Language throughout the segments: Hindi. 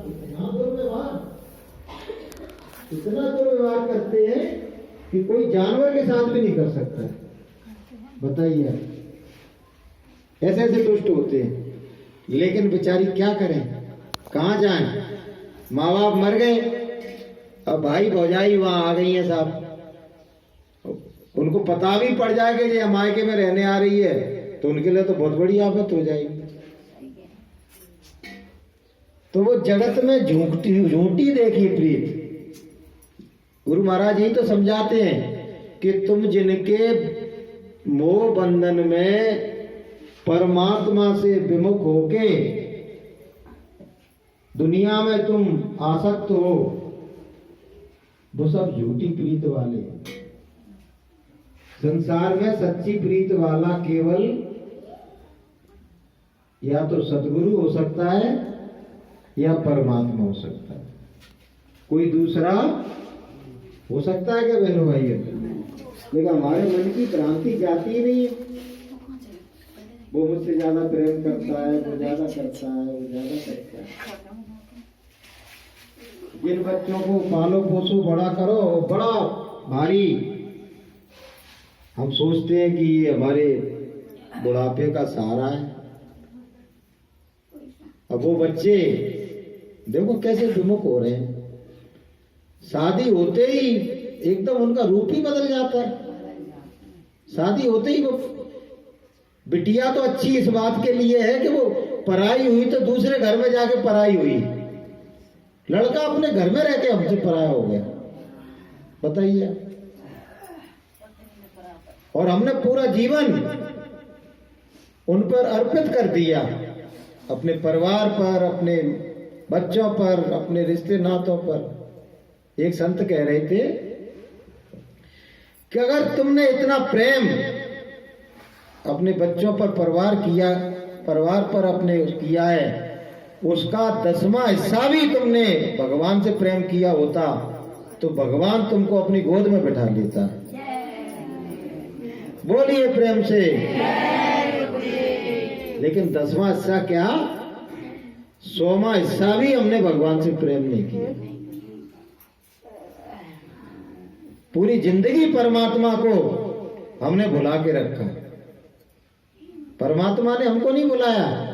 इतना दुर्व्यवहार, इतना दुर्व्यवहार करते हैं कि कोई जानवर के साथ भी नहीं कर सकता है। बताइए, ऐसे ऐसे दुष्ट होते हैं। लेकिन बेचारी क्या करें, कहाँ जाएं? माँ बाप मर गए, अब भाई भौजाई वहां आ गई है साहब, उनको पता भी पड़ जाए कि ये मायके में रहने आ रही है तो उनके लिए तो बहुत बड़ी आफत हो जाएगी। तो वो जगत में झूठी देखी प्रीत। गुरु महाराज यही तो समझाते हैं कि तुम जिनके मोह बंधन में परमात्मा से विमुख होके दुनिया में तुम आसक्त हो, वो सब झूठी प्रीत वाले। संसार में सच्ची प्रीत वाला केवल या तो सदगुरु हो सकता है या परमात्मा हो सकता है, कोई दूसरा हो सकता है क्या बहनों भाई? लेकिन हमारे मन की भ्रांति जाती ही नहीं है। वो मुझसे ज्यादा प्रेम करता है, वो ज्यादा करता है, वो ज्यादा करता है। जिन बच्चों को पालो पोसो बड़ा करो, बड़ा भारी, हम सोचते हैं कि ये हमारे बुढ़ापे का सहारा है। अब वो बच्चे देखो कैसे विमुख हो रहे हैं। शादी होते ही एकदम उनका रूप ही बदल जाता है। शादी होते ही वो बिटिया तो अच्छी इस बात के लिए है कि वो पराई हुई तो दूसरे घर में जाके पराई हुई, लड़का अपने घर में रह के हमसे पराया हो गया। बताइए, और हमने पूरा जीवन उन पर अर्पित कर दिया, अपने परिवार पर, अपने बच्चों पर, अपने रिश्ते नातों पर। एक संत कह रहे थे कि अगर तुमने इतना प्रेम अपने बच्चों पर, परिवार पर अपने किया है, उसका 10वां हिस्सा भी तुमने भगवान से प्रेम किया होता तो भगवान तुमको अपनी गोद में बैठा लेता। बोलिए प्रेम से। लेकिन 10वां हिस्सा क्या, 100वां हिस्सा भी हमने भगवान से प्रेम नहीं किया। पूरी जिंदगी परमात्मा को हमने भुला के रखा। परमात्मा ने हमको नहीं बुलाया,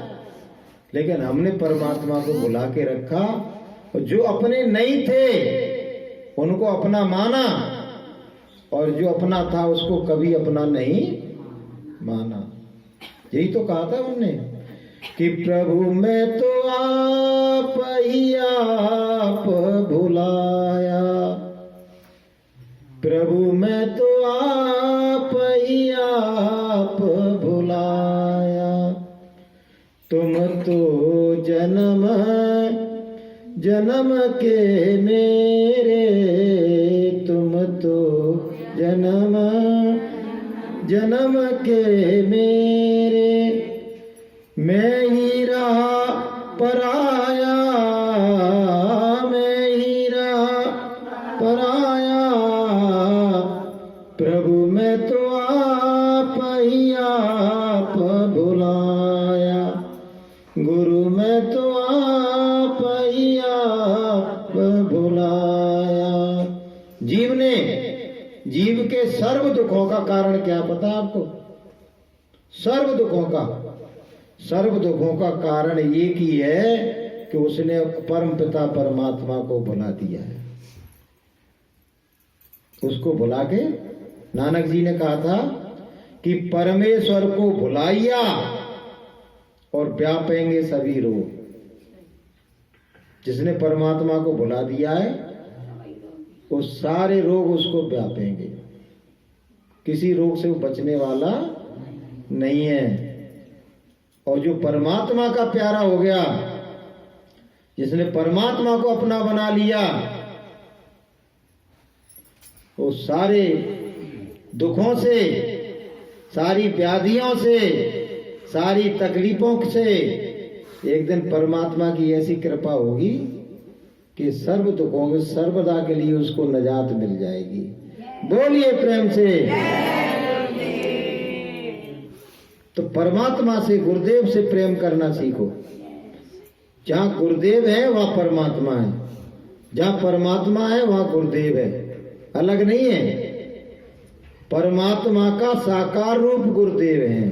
लेकिन हमने परमात्मा को बुला के रखा। और जो अपने नहीं थे उनको अपना माना, और जो अपना था उसको कभी अपना नहीं माना। यही तो कहा था उन्होंने कि प्रभु मैं तो आप ही आप भुलाया, प्रभु मैं तो आप ही आप भुलाया, तुम तो जन्म जन्म के मेरे, तुम तो जन्म जन्म के मेरे, मैं ही रहा पराया, मैं ही रहा पराया, प्रभु मैं तो आप ही आप भुलाया, गुरु मैं तो आप ही आप भुलाया। जीव के सर्व दुखों का कारण क्या पता आपको? सर्व दुखों का कारण एक ही है कि उसने परम पिता परमात्मा को भुला दिया है। उसको भुला के, नानक जी ने कहा था कि परमेश्वर को भुलाइया और व्यापेंगे सभी रोग। जिसने परमात्मा को भुला दिया है वो सारे रोग उसको व्यापेंगे, किसी रोग से वो बचने वाला नहीं है। और जो परमात्मा का प्यारा हो गया, जिसने परमात्मा को अपना बना लिया, वो सारे दुखों से, सारी व्याधियों से, सारी तकलीफों से एक दिन परमात्मा की ऐसी कृपा होगी कि सर्व दुखों के सर्वदा के लिए उसको नजात मिल जाएगी। बोलिए प्रेम से। तो परमात्मा से, गुरुदेव से प्रेम करना सीखो। जहां गुरुदेव है वहां परमात्मा है, जहां परमात्मा है वहां गुरुदेव है, अलग नहीं है। परमात्मा का साकार रूप गुरुदेव है।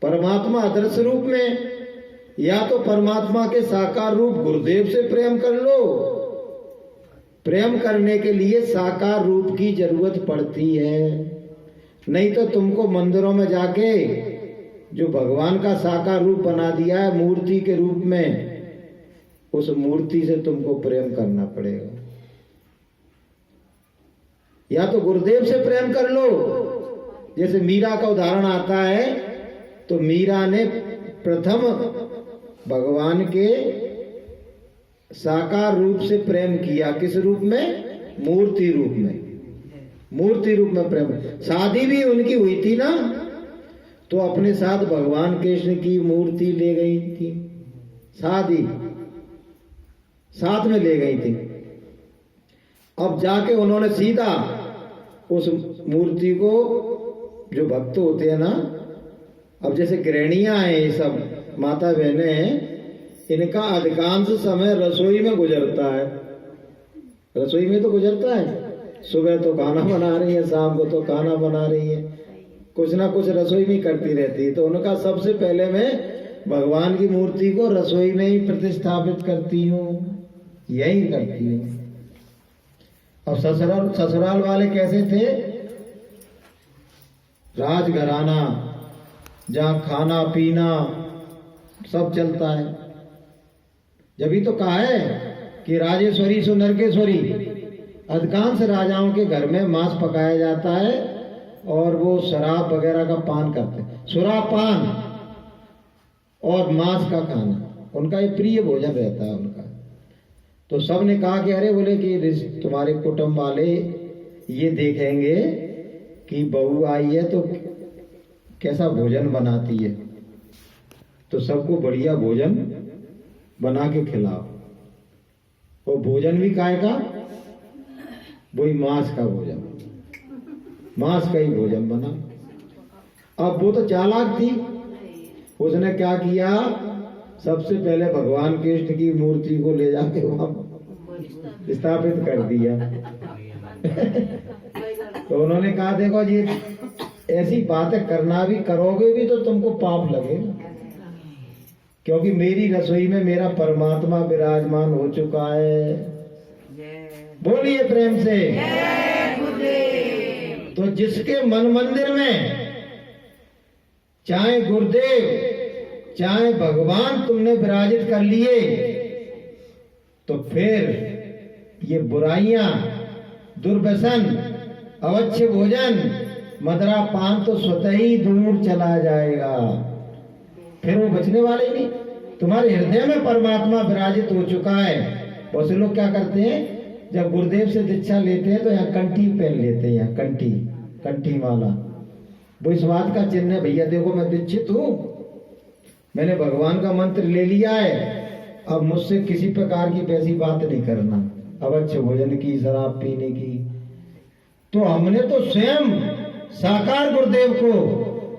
परमात्मा आदर्श रूप में, या तो परमात्मा के साकार रूप गुरुदेव से प्रेम कर लो। प्रेम करने के लिए साकार रूप की जरूरत पड़ती है, नहीं तो तुमको मंदिरों में जाके जो भगवान का साकार रूप बना दिया है मूर्ति के रूप में, उस मूर्ति से तुमको प्रेम करना पड़ेगा। या तो गुरुदेव से प्रेम कर लो। जैसे मीरा का उदाहरण आता है, तो मीरा ने प्रथम भगवान के साकार रूप से प्रेम किया। किस रूप में? मूर्ति रूप में। मूर्ति रूप में प्रेम। शादी भी उनकी हुई थी ना, तो अपने साथ भगवान कृष्ण की मूर्ति ले गई थी, शादी साथ में ले गई थी। अब जाके उन्होंने सीधा उस मूर्ति को, जो भक्त होते हैं ना, अब जैसे गृहणियां हैं, ये सब माता बहनें हैं, इनका अधिकांश समय रसोई में गुजरता है। रसोई में तो गुजरता है। सुबह तो खाना बना रही है, शाम को तो खाना बना रही है, कुछ ना कुछ रसोई में करती रहती है। तो उनका सबसे पहले मैं भगवान की मूर्ति को रसोई में ही प्रतिष्ठापित करती हूँ, यही करती हूँ। अब ससुराल वाले कैसे थे? राजघराना, जहां खाना पीना सब चलता है। जब ही तो कहा है कि राजेश्वरी सो नरकेश्वरी। अधिकांश राजाओं के घर में मांस पकाया जाता है और वो शराब वगैरह का पान करते हैं। शराब पान और मांस का खाना उनका एक प्रिय भोजन रहता है उनका। तो सब ने कहा कि अरे, बोले कि तुम्हारे कुटुंब वाले ये देखेंगे कि बहू आई है तो कैसा भोजन बनाती है, तो सबको बढ़िया भोजन बना के खिलाओ। और भोजन भी काय का? वही मांस का भोजन, मांस का ही भोजन बना। अब वो तो चालाक थी, उसने क्या किया, सबसे पहले भगवान कृष्ण की मूर्ति को ले जाके वहां स्थापित कर दिया। तो उन्होंने कहा, देखो जी, ऐसी बातें करना भी करोगे भी तो तुमको पाप लगेगा, क्योंकि मेरी रसोई में मेरा परमात्मा विराजमान हो चुका है। बोलिए प्रेम से। तो जिसके मन मंदिर में चाहे गुरुदेव चाहे भगवान तुमने विराजित कर लिए, तो फिर ये बुराइयां, दुर्व्यसन, अवच्छे भोजन, मदरा पान तो स्वतः ही दूर चला जाएगा। फिर वो बचने वाले ही नहीं। तुम्हारे हृदय में परमात्मा विराजित हो चुका है। बहुत से लोग क्या करते हैं, जब गुरुदेव से दीक्षा लेते हैं तो यहाँ कंठी पहन लेते हैं, यहाँ कंठी माला। वो इस बात का चिन्ह है, भैया देखो मैं दीक्षित हूँ, मैंने भगवान का मंत्र ले लिया है, अब मुझसे किसी प्रकार की वैसी बात नहीं करना, अवश्य भोजन की, शराब पीने की। तो हमने तो स्वयं साकार गुरुदेव को,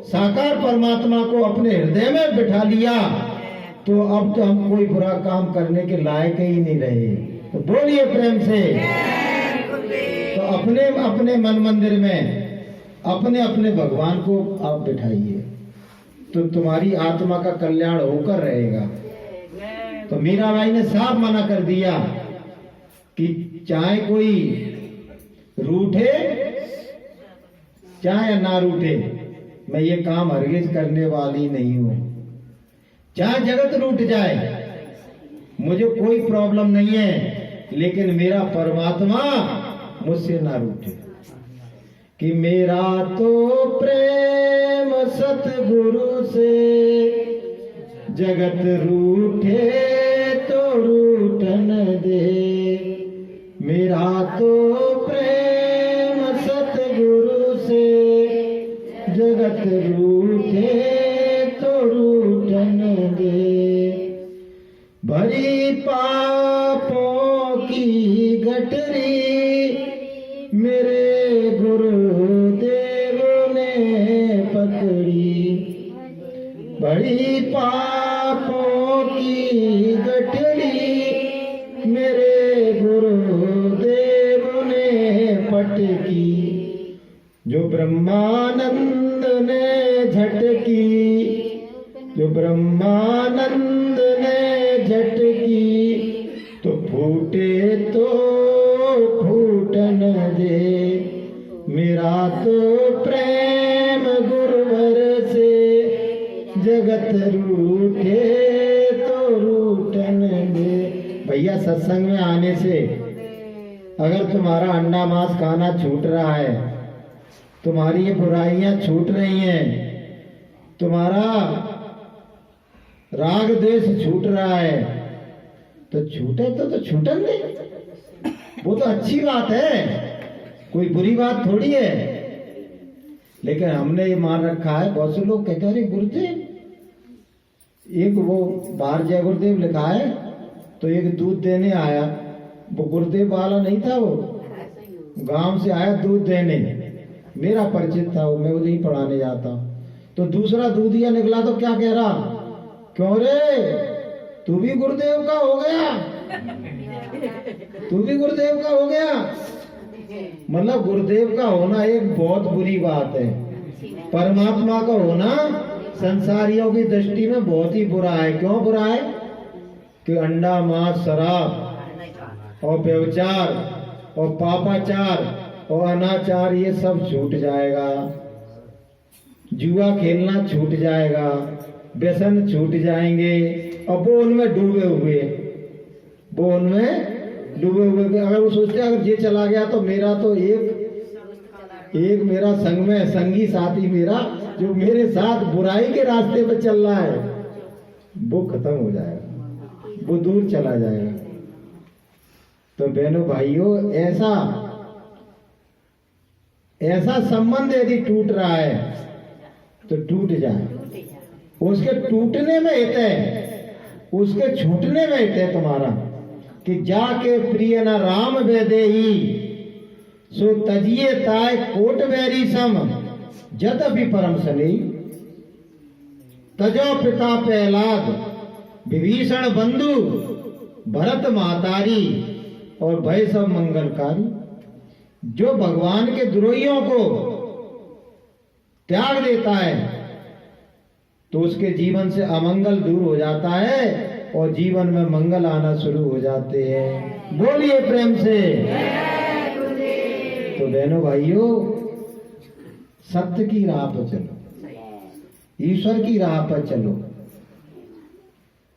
साकार परमात्मा को अपने हृदय में बिठा लिया, तो अब तो हम कोई बुरा काम करने के लायक ही नहीं रहे। तो बोलिए प्रेम से। तो अपने अपने मन मंदिर में अपने अपने भगवान को आप बिठाइए, तो तुम्हारी आत्मा का कल्याण होकर रहेगा। तो मीराबाई ने साफ मना कर दिया कि चाहे कोई रूठे चाहे ना रूठे, मैं ये काम हरगिज करने वाली नहीं हूं। चाहे जगत रूठ जाए मुझे कोई प्रॉब्लम नहीं है, लेकिन मेरा परमात्मा मुझसे ना रूठे। कि मेरा तो प्रेम सतगुरु से, जगत रूठे तो रूठन दे। मेरा तो प्रेम सतगुरु से, जगत रूठे तो रूठन दे। भरी पापों की गठरी मेरे गुरुदेव ने पकड़ी। बड़ी पापों झटकी, जो ब्रह्मानंद ने झटकी, जो ब्रह्मानंद ने झटकी, तो फूटे तो फूटन दे, मेरा तो प्रेम गुरुवर से, जगत रूठे तो रूठन दे। भैया सत्संग में आने से अगर तुम्हारा अंडा मांस खाना छूट रहा है, तुम्हारी ये बुराइयां छूट रही हैं, तुम्हारा राग द्वेष छूट रहा है, तो छूटे तो छूटन दे, वो तो अच्छी बात है, कोई बुरी बात थोड़ी है। लेकिन हमने ये मान रखा है, बहुत से लोग कहते हैं अरे गुरुदेव, एक वो बाहर जय गुरुदेव लिखा है, तो एक दूध देने आया, वो गुरुदेव वाला नहीं था, वो गांव से आया दूध देने, मेरा परिचित था वो, मैं उधर पढ़ाने जाता हूँ। तो दूसरा दूधिया निकला तो क्या कह रहा, क्यों रे तू भी गुरुदेव का हो गया, तू भी गुरुदेव का हो गया। मतलब गुरुदेव का होना एक बहुत बुरी बात है, परमात्मा का होना संसारियों की दृष्टि में बहुत ही बुरा है। क्यों बुरा है? कि अंडा मांस शराब और व्यभिचार और पापाचार और अनाचार ये सब छूट जाएगा, जुआ खेलना छूट जाएगा, व्यसन छूट जाएंगे, और वो उनमें डूबे हुए, वो उनमें डूबे हुए। अगर वो सोचते अगर ये चला गया तो मेरा तो एक मेरा संग में संगी साथी मेरा जो मेरे साथ बुराई के रास्ते पे चल रहा है, वो खत्म हो जाएगा, वो दूर चला जाएगा। तो बहनों भाइयों, ऐसा संबंध यदि टूट रहा है तो टूट जाए, उसके टूटने में हित है, उसके छूटने में हित है तुम्हारा। कि जाके प्रिय न राम वैदेही, सो तजिए ताय कोट बैरी सम, जदपि परम सनी, तजो पिता प्रहलाद विभीषण बंधु, भरत महतारी और भय सब मंगलकारी। जो भगवान के द्रोहियों को त्याग देता है तो उसके जीवन से अमंगल दूर हो जाता है और जीवन में मंगल आना शुरू हो जाते हैं। बोलिए प्रेम से। तो बहनों भाइयों, सत्य की राह पर चलो, ईश्वर की राह पर चलो।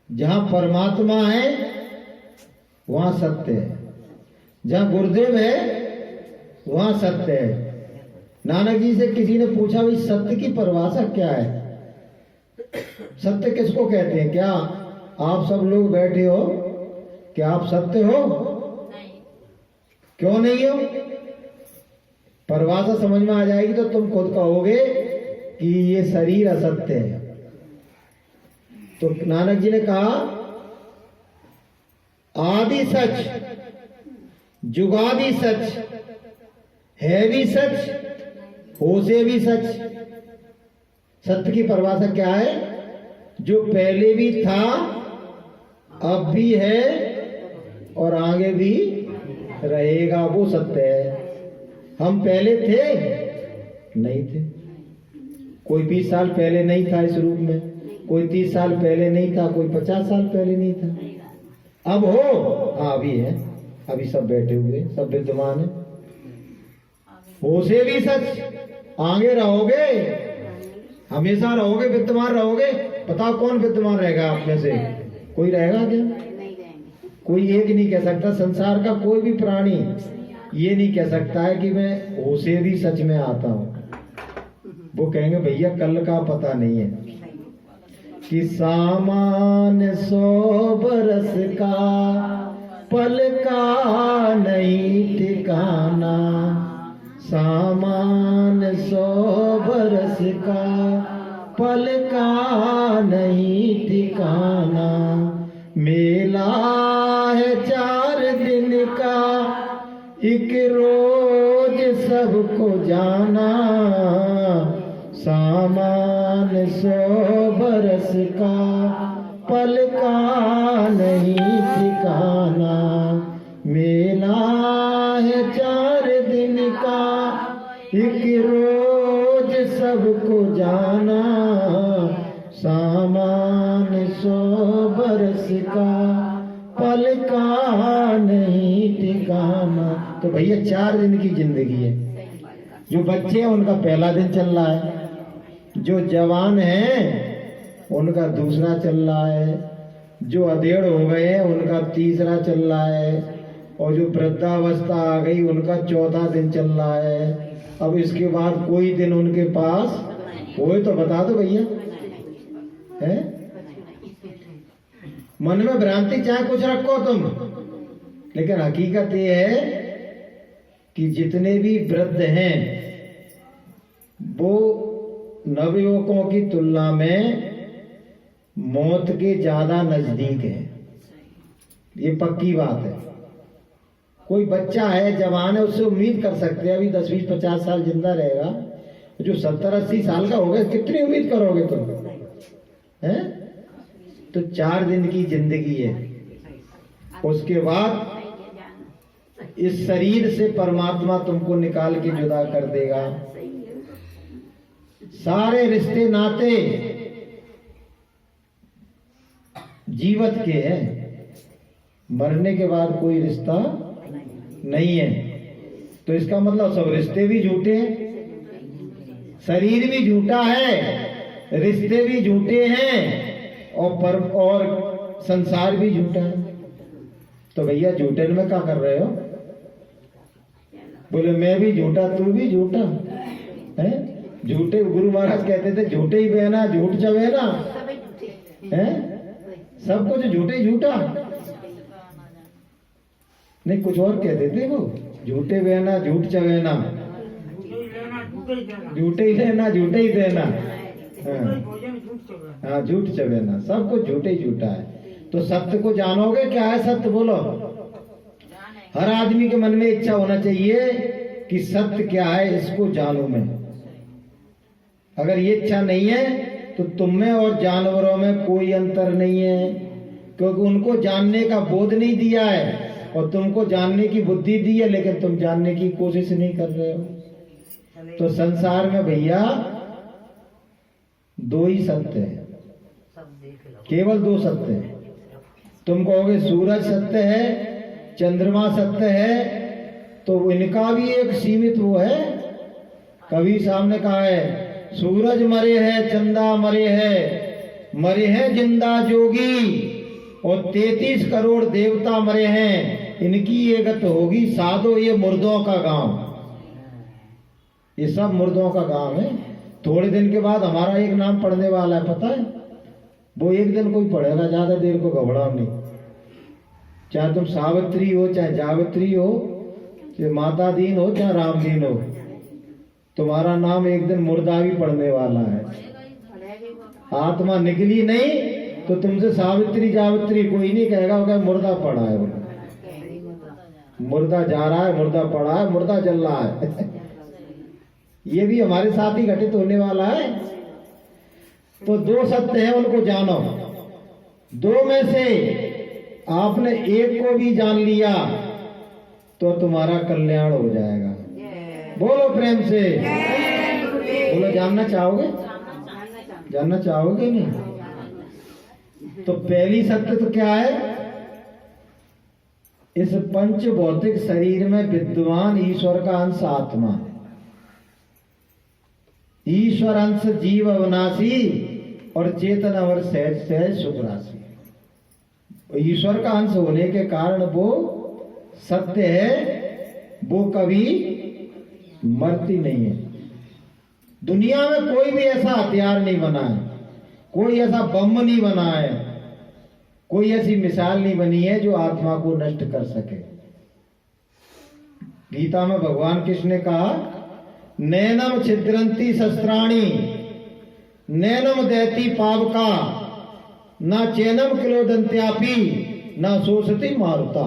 जहां परमात्मा है वहां सत्य है, जहां गुरुदेव है वहां सत्य है। नानक जी से किसी ने पूछा भाई सत्य की परिभाषा क्या है, सत्य किसको कहते हैं? क्या आप सब लोग बैठे हो, क्या आप सत्य हो? नहीं। क्यों नहीं हो? परिभाषा समझ में आ जाएगी तो तुम खुद कहोगे कि ये शरीर असत्य है। तो नानक जी ने कहा आदि सच, जुगादि सच, है भी सच, हो से भी सच। सत्य की परिभाषा क्या है? जो पहले भी था, अब भी है और आगे भी रहेगा, वो सत्य है। हम पहले थे? नहीं थे। कोई 20 साल पहले नहीं था इस रूप में, कोई 30 साल पहले नहीं था, कोई 50 साल पहले नहीं था। अब हो? हाँ अभी है, अभी सब बैठे हुए, सब विद्यमान है। हो से भी सच, आगे रहोगे, हमेशा रहोगे, विद्यमान रहोगे। बताओ कौन विद्यमान रहेगा आप में से? कोई रहेगा क्या? कोई एक नहीं कह सकता। संसार का कोई भी प्राणी ये नहीं कह सकता है कि मैं हो से भी सच में आता हूं। वो कहेंगे भैया कल का पता नहीं है। कि सामान 100 बरस का, पल का नहीं ठिकाना। सामान 100 बरस का, पल का नहीं ठिकाना। मेला है 4 दिन का, एक रोज सबको जाना। सामान 100 बरस का, पल का नहीं ठिकाना। मेला है 4 दिन का, एक रोज सबको जाना, सामान 100 बरस का, पल का नहीं ठिकाना। तो भैया 4 दिन की जिंदगी है। जो बच्चे हैं उनका पहला दिन चल रहा है, जो जवान हैं उनका दूसरा चल रहा है, जो अधेड़ हो गए हैं उनका तीसरा चल रहा है, और जो वृद्धावस्था आ गई उनका 4था दिन चल रहा है। अब इसके बाद कोई दिन उनके पास हो तो बता दो भैया, है? मन में भ्रांति चाहे कुछ रखो तुम, लेकिन हकीकत ये है कि जितने भी वृद्ध हैं वो नवयुवकों की तुलना में मौत के ज्यादा नजदीक है। ये पक्की बात है। कोई बच्चा है, जवान है, उससे उम्मीद कर सकते हैं अभी 10, 20, 50 साल जिंदा रहेगा। जो 70, 80 साल का हो गया, कितनी उम्मीद करोगे तुम, हैं? तो 4 दिन की जिंदगी है। उसके बाद इस शरीर से परमात्मा तुमको निकाल के जुदा कर देगा। सारे रिश्ते नाते जीवत के हैं, मरने के बाद कोई रिश्ता नहीं है। तो इसका मतलब सब रिश्ते भी झूठे हैं, शरीर भी झूठा है, रिश्ते भी झूठे हैं, और संसार भी झूठा है। तो भैया झूठे में क्या कर रहे हो? बोले मैं भी झूठा, तू भी झूठा है। झूठे, गुरु महाराज कहते थे झूठे ही बहना झूठ चबेना है, सब कुछ झूठे झूठा नहीं, कुछ और कहते थे वो, झूठे बहना झूठ चबेना, झूठे ही लेना झूठे ही देना, हाँ झूठ चबेना, सब कुछ झूठे ही झूठा है। तो सत्य को जानोगे, क्या है सत्य बोलो? हर आदमी के मन में इच्छा होना चाहिए कि सत्य क्या है, इसको जानूं मैं। अगर ये इच्छा नहीं है तो तुम में और जानवरों में कोई अंतर नहीं है, क्योंकि उनको जानने का बोध नहीं दिया है और तुमको जानने की बुद्धि दी है, लेकिन तुम जानने की कोशिश नहीं कर रहे हो। तो संसार में भैया 2 ही सत्य है, केवल 2 सत्य है। तुम कहोगे सूरज सत्य है, चंद्रमा सत्य है, तो इनका भी एक सीमित वो है। कबीर साहब ने कहा है, सूरज मरे है, चंदा मरे हैं जिंदा जोगी, और 33 करोड़ देवता मरे हैं, इनकी ये गत होगी साधो, ये मुर्दों का गांव। ये सब मुर्दों का गांव है। थोड़े दिन के बाद हमारा एक नाम पढ़ने वाला है, पता है? वो एक दिन कोई पढ़ेगा, ज्यादा देर को घबराओ नहीं। चाहे तुम सावित्री हो, चाहे जावित्री हो, चाहे माता दीन हो, चाहे राम दीन हो, तुम्हारा नाम एक दिन मुर्दा भी पढ़ने वाला है। आत्मा निकली नहीं तो तुमसे सावित्री जावित्री कोई नहीं कहेगा, होगा मुर्दा पड़ा है, मुर्दा जा रहा है, मुर्दा पड़ा है, मुर्दा जल रहा है। ये भी हमारे साथ ही घटित होने वाला है। तो 2 सत्य है, उनको जानो। 2 में से आपने एक को भी जान लिया तो तुम्हारा कल्याण हो जाएगा। बोलो प्रेम से, बोलो जानना चाहोगे? जानना चाहोगे नहीं? तो पहली सत्य तो क्या है? इस पंच भौतिक शरीर में विद्यमान ईश्वर का अंश आत्मा है। ईश्वर अंश जीव अविनाशी और चेतन अवर सहज सहज सुख राशि। ईश्वर का अंश होने के कारण वो सत्य है, वो कभी मरती नहीं है। दुनिया में कोई भी ऐसा हथियार नहीं बना है, कोई ऐसा बम नहीं बना है, कोई ऐसी मिसाल नहीं बनी है जो आत्मा को नष्ट कर सके। गीता में भगवान कृष्ण ने कहा, नैनम छिद्रंती शस्त्राणी नैनम दैती पावका न चैनम किलोदंत्यापी न शोषती मारुता।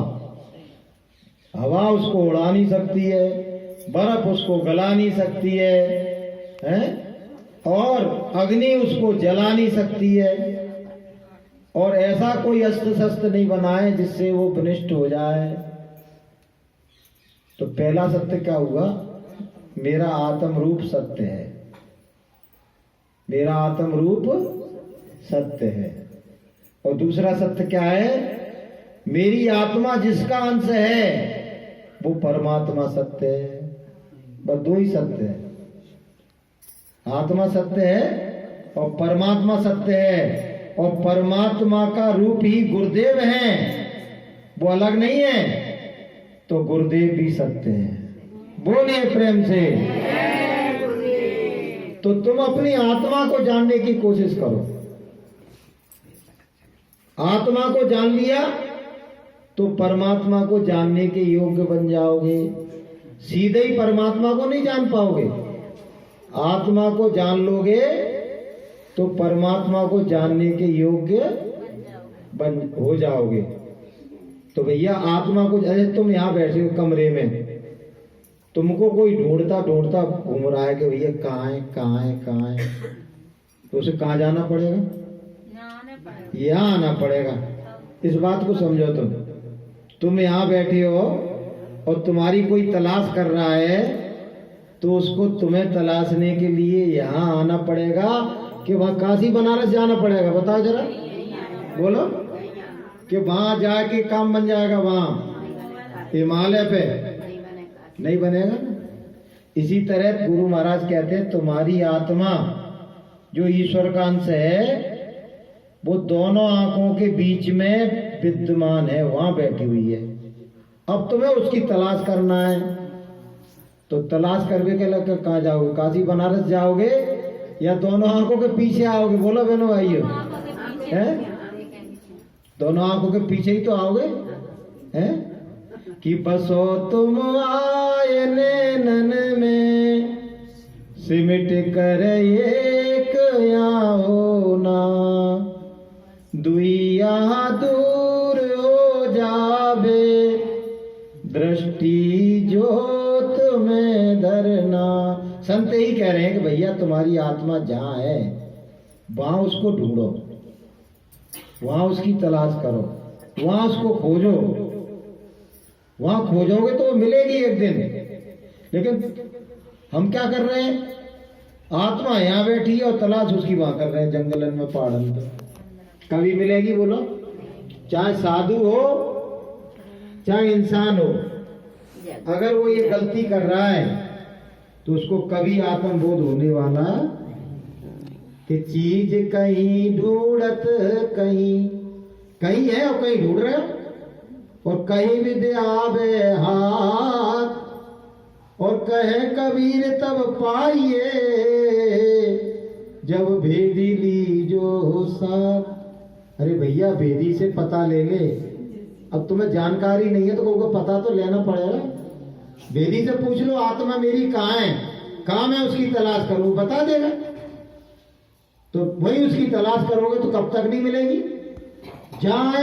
हवा उसको उड़ा नहीं सकती है, बर्फ उसको गला नहीं सकती है, और अग्नि उसको जला नहीं सकती है, और ऐसा कोई अस्त्र शस्त्र नहीं बना है जिससे वो विनिष्ट हो जाए। तो पहला सत्य क्या हुआ? मेरा आत्म रूप सत्य है, मेरा आत्म रूप सत्य है। और दूसरा सत्य क्या है? मेरी आत्मा जिसका अंश है वो परमात्मा सत्य है। बस दो ही सत्य है, आत्मा सत्य है और परमात्मा सत्य है। और परमात्मा का रूप ही गुरुदेव है, वो अलग नहीं है, तो गुरुदेव भी सत्य है। बोलिए प्रेम से। तो तुम अपनी आत्मा को जानने की कोशिश करो। आत्मा को जान लिया तो परमात्मा को जानने के योग्य बन जाओगे। सीधे ही परमात्मा को नहीं जान पाओगे, आत्मा को जान लोगे तो परमात्मा को जानने के योग्य हो जाओगे। तो भैया आत्मा को, जैसे तुम यहां बैठे हो कमरे में, तुमको कोई ढूंढता ढूंढता घूम रहा है कि भैया कहाँ है कहाँ है कहाँ है, तो उसे कहाँ जाना पड़ेगा? यहाँ आना पड़ेगा। इस बात को समझो। तुम यहाँ बैठे हो और तुम्हारी कोई तलाश कर रहा है, तो उसको तुम्हें तलाशने के लिए यहाँ आना पड़ेगा कि वहां काशी बनारस जाना पड़ेगा? बताओ जरा, बोलो। कि वहां जाके काम बन जाएगा? वहां हिमालय पे नहीं बनेगा ना। इसी तरह गुरु महाराज कहते हैं तुम्हारी आत्मा जो ईश्वर का अंश है वो दोनों आंखों के बीच में विद्यमान है, वहां बैठी हुई है। अब तुम्हें उसकी तलाश करना है, तो तलाश करने के लिए कहाँ जाओगे? काशी बनारस जाओगे या दोनों आंखों के पीछे आओगे? बोलो बहनों भाइयों, हैं? दोनों आंखों के पीछे ही तो आओगे, हैं? कि बसो तुम आए नैनन में, सिमट कर एक आओ ना, दुइया दूर हो जावे, दृष्टि ज्योत में धरना। संत ही कह रहे हैं कि भैया तुम्हारी आत्मा जहां है वहां उसको ढूंढो, वहां उसकी तलाश करो, वहां उसको खोजो। वहां खोजोगे तो वो मिलेगी एक दिन। लेकिन हम क्या कर रहे हैं? आत्मा यहां बैठी है और तलाश उसकी वहां कर रहे हैं, जंगलन में पहाड़न में। कभी मिलेगी? बोलो। चाहे साधु हो चाहे इंसान हो, अगर वो ये गलती कर रहा है तो उसको कभी आत्मबोध होने वाला कि चीज कहीं ढूंढत कहीं कहीं है और कहीं ढूंढ रहे हो, और कहीं विद्या बे हाथ, और कहे कबीर तब पाइए जब भेदी ली जो साथ। अरे भैया भेदी से पता ले ले। अब तुम्हें जानकारी नहीं है तो को पता तो लेना पड़ेगा। भेदी से पूछ लो आत्मा मेरी कहाँ है, कहाँ मैं उसकी तलाश करूं, बता देगा। तो वही उसकी तलाश करोगे तो कब तक नहीं मिलेगी? जहां है